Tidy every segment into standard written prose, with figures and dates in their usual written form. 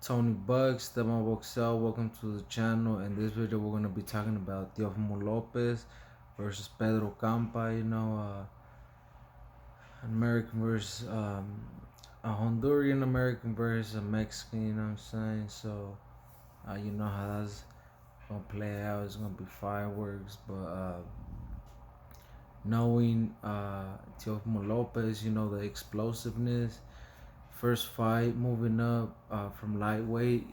Tony Bucks, Stefan Boxel. Welcome to the channel. In this video, we're gonna be talking about Teofimo Lopez versus Pedro Campa. American versus a Honduran American versus a Mexican. You know what I'm saying? So, you know how that's gonna play out. It's gonna be fireworks. But knowing Teofimo Lopez, the explosiveness. First fight moving up from lightweight,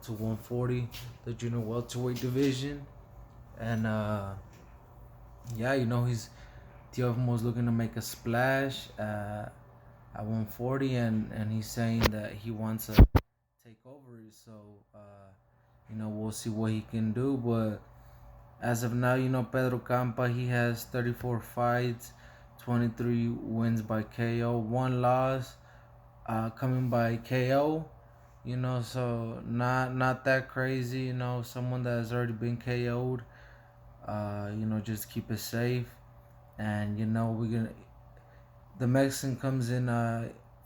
to 140, the junior welterweight division. And yeah, he's Teofimo's looking to make a splash at 140, and he's saying that he wants to take over it. So we'll see what he can do. But as of now, Pedro Campa, he has 34 fights, 23 wins by KO, one loss coming by KO. So not that crazy. Someone that has already been KO'd. Just keep it safe. And the Mexican comes in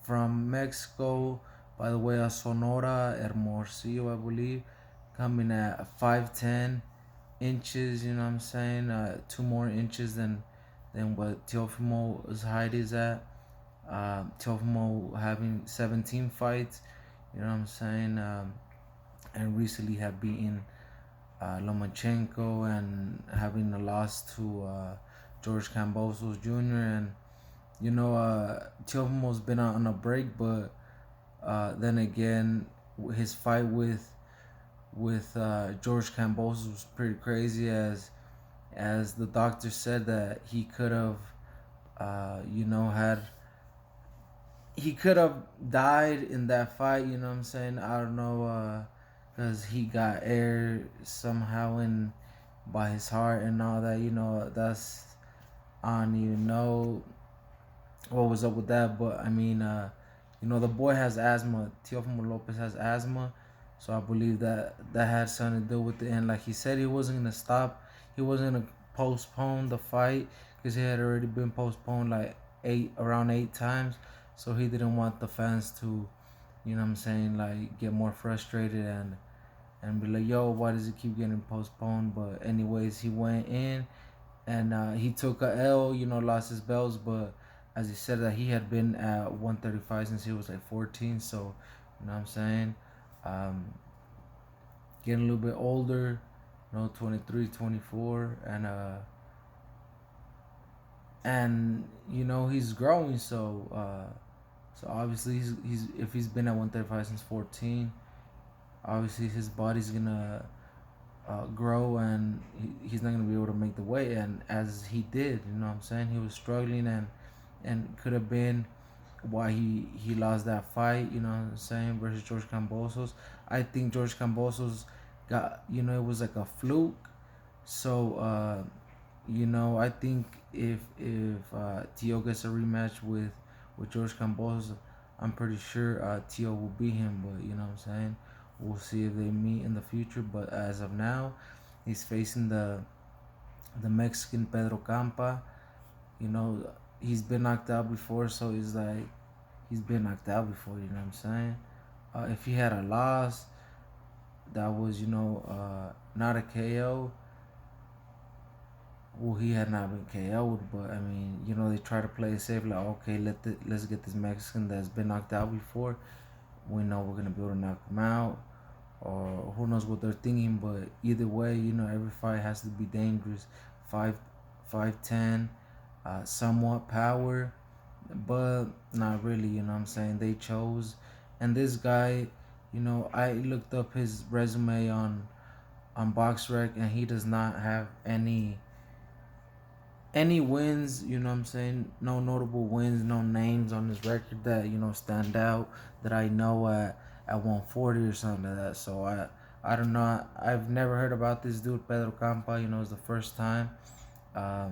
from Mexico, by the way, Sonora, Hermosillo, I believe, coming at 5'10" inches. You know what I'm saying? 2 more inches than what Teofimo's height is at. Teofimo having 17 fights, you know what I'm saying, and recently have beaten Lomachenko and having a loss to George Kambosos Jr. And Teofimo's been on a break, but then again, his fight with George Kambosos was pretty crazy, as the doctor said that he could have, had he could have died in that fight. You know what I'm saying? I don't know, because he got air somehow in by his heart and all that. That's, I don't even know what was up with that. But I mean, the boy has asthma. Teofimo Lopez has asthma, so I believe that had something to do with it. And like he said, he wasn't gonna stop. He wasn't gonna postpone the fight because it had already been postponed like around 8 times. So he didn't want the fans to, like get more frustrated and be like, yo, why does it keep getting postponed? But anyways, he went in and he took a L, lost his belts. But as he said, that he had been at 135 since he was like 14. So, you know what I'm saying? Getting a little bit older, 23, 24. And he's growing. So obviously he's if he's been at 135 since 14, obviously his body's gonna grow, and he's not gonna be able to make the weight. And as he did, you know what I'm saying, he was struggling, and could have been why he lost that fight. You know what I'm saying, versus George Kambosos. I think George Kambosos got, it was like a fluke. So I think if Tio gets a rematch with George Campos, I'm pretty sure Tio will beat him. But you know what I'm saying? We'll see if they meet in the future. But as of now, he's facing the Mexican Pedro Campa. He's been knocked out before, so he's been knocked out before. You know what I'm saying? If he had a loss that was, not a KO, well, he had not been KO'd. But I mean, they try to play it safe, like, okay, let's get this Mexican that's been knocked out before. We know we're gonna be able to knock him out, or who knows what they're thinking. But either way, every fight has to be dangerous. 5'10", somewhat power, but not really. You know what I'm saying? They chose, and this guy, I looked up his resume on BoxRec, and he does not have any wins. You know what I'm saying? No notable wins, no names on his record that stand out that I know at 140 or something like that. So I don't know. I've never heard about this dude Pedro Campa. It's the first time that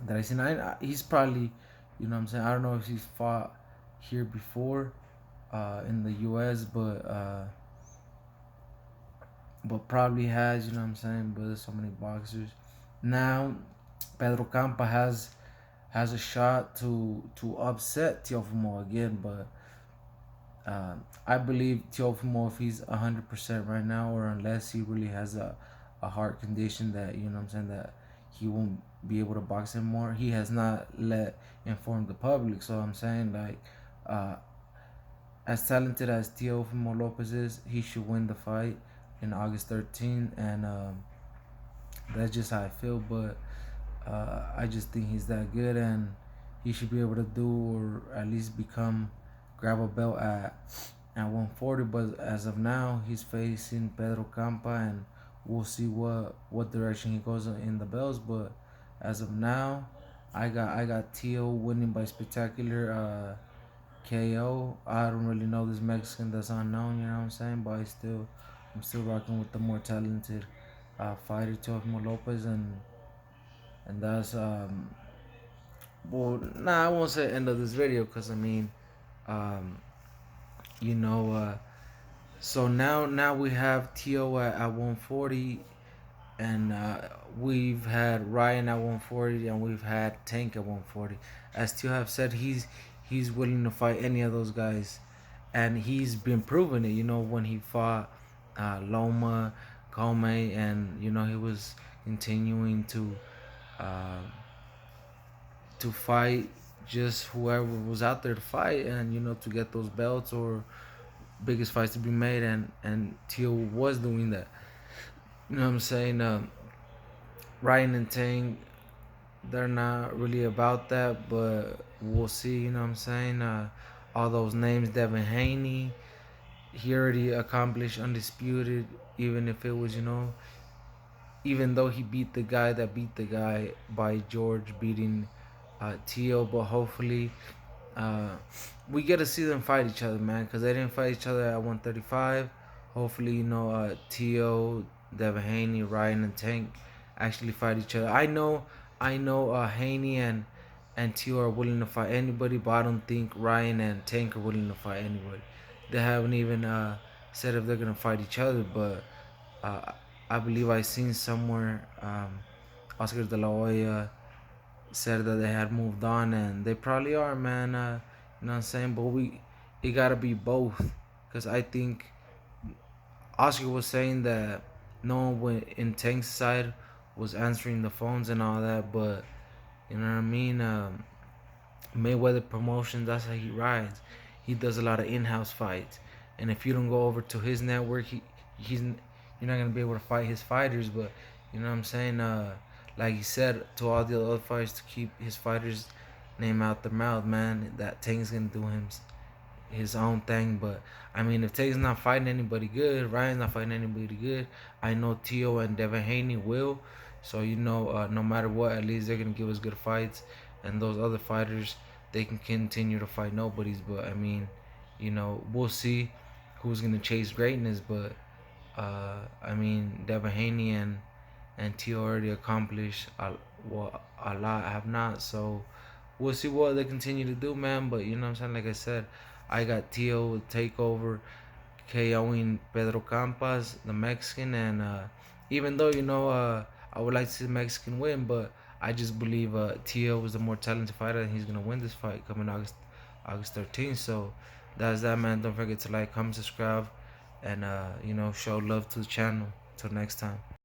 I seen. He's probably, what I'm saying, I don't know if he's fought here before in the U.S., but probably has. You know what I'm saying? But there's so many boxers now. Pedro Campa has a shot to upset Teofimo again, but I believe Teofimo, if he's 100% right now, or unless he really has a heart condition that, you know what I'm saying, that he won't be able to box anymore. He has not let inform the public. So I'm saying, like, uh, as talented as Teofimo Lopez is, he should win the fight in August 13th, and that's just how I feel. But I just think he's that good, and he should be able to do, or at least grab a belt at 140. But as of now, he's facing Pedro Campa, and we'll see what direction he goes in the belts. But as of now, I got Tio winning by spectacular KO. I don't really know this Mexican that's unknown, you know what I'm saying? But I'm still rocking with the more talented fighter, Teofimo Lopez, and that's well, nah, I won't say end of this video, because I mean, um, you know, so now we have Tio at 140, and we've had Ryan at 140, and we've had Tank at 140. As Tio have said, he's willing to fight any of those guys, and he's been proving it. You know, when he fought Loma, Come, and you know he was continuing uh, to fight just whoever was out there to fight, and you know, to get those belts or biggest fights to be made, and Tio was doing that. You know what I'm saying? Ryan and Tang, they're not really about that, but we'll see. You know what I'm saying? All those names, Devin Haney, he already accomplished undisputed, even if it was, you know, even though he beat the guy that beat the guy by George beating Tio, but hopefully uh, we get to see them fight each other, man, because they didn't fight each other at 135. Hopefully, you know, Tio, Devin Haney, Ryan, and Tank actually fight each other. I know, Haney and Tio are willing to fight anybody, but I don't think Ryan and Tank are willing to fight anybody. They haven't even said if they're gonna fight each other, but uh, I believe I seen somewhere Oscar De La Hoya said that they had moved on, and they probably are, man. You know what I'm saying? But it gotta be both, because I think Oscar was saying that no one in Tank's side was answering the phones and all that, but you know what I mean. Mayweather Promotions, that's how he rides. He does a lot of in-house fights, and if you don't go over to his network, he's you're not gonna be able to fight his fighters. But you know what I'm saying? Like he said to all the other fighters, to keep his fighters' name out their mouth, man. That Tank's gonna do his own thing. But I mean, if Tank's not fighting anybody good, Ryan's not fighting anybody good, I know Tio and Devin Haney will. So you know, no matter what, at least they're gonna give us good fights, and those other fighters, they can continue to fight nobodies. But I mean, you know, we'll see who's gonna chase greatness. But I mean, Devin Haney and Tio already accomplished a lot have not. So we'll see what they continue to do, man. But you know what I'm saying? Like I said, I got Tio take over, KOing Pedro Campas, the Mexican, and even though, you know, I would like to see the Mexican win, but I just believe Tio was the more talented fighter, and he's gonna win this fight coming August 13th. So that's that, man. Don't forget to like, comment, subscribe, and you know, show love to the channel. Till next time.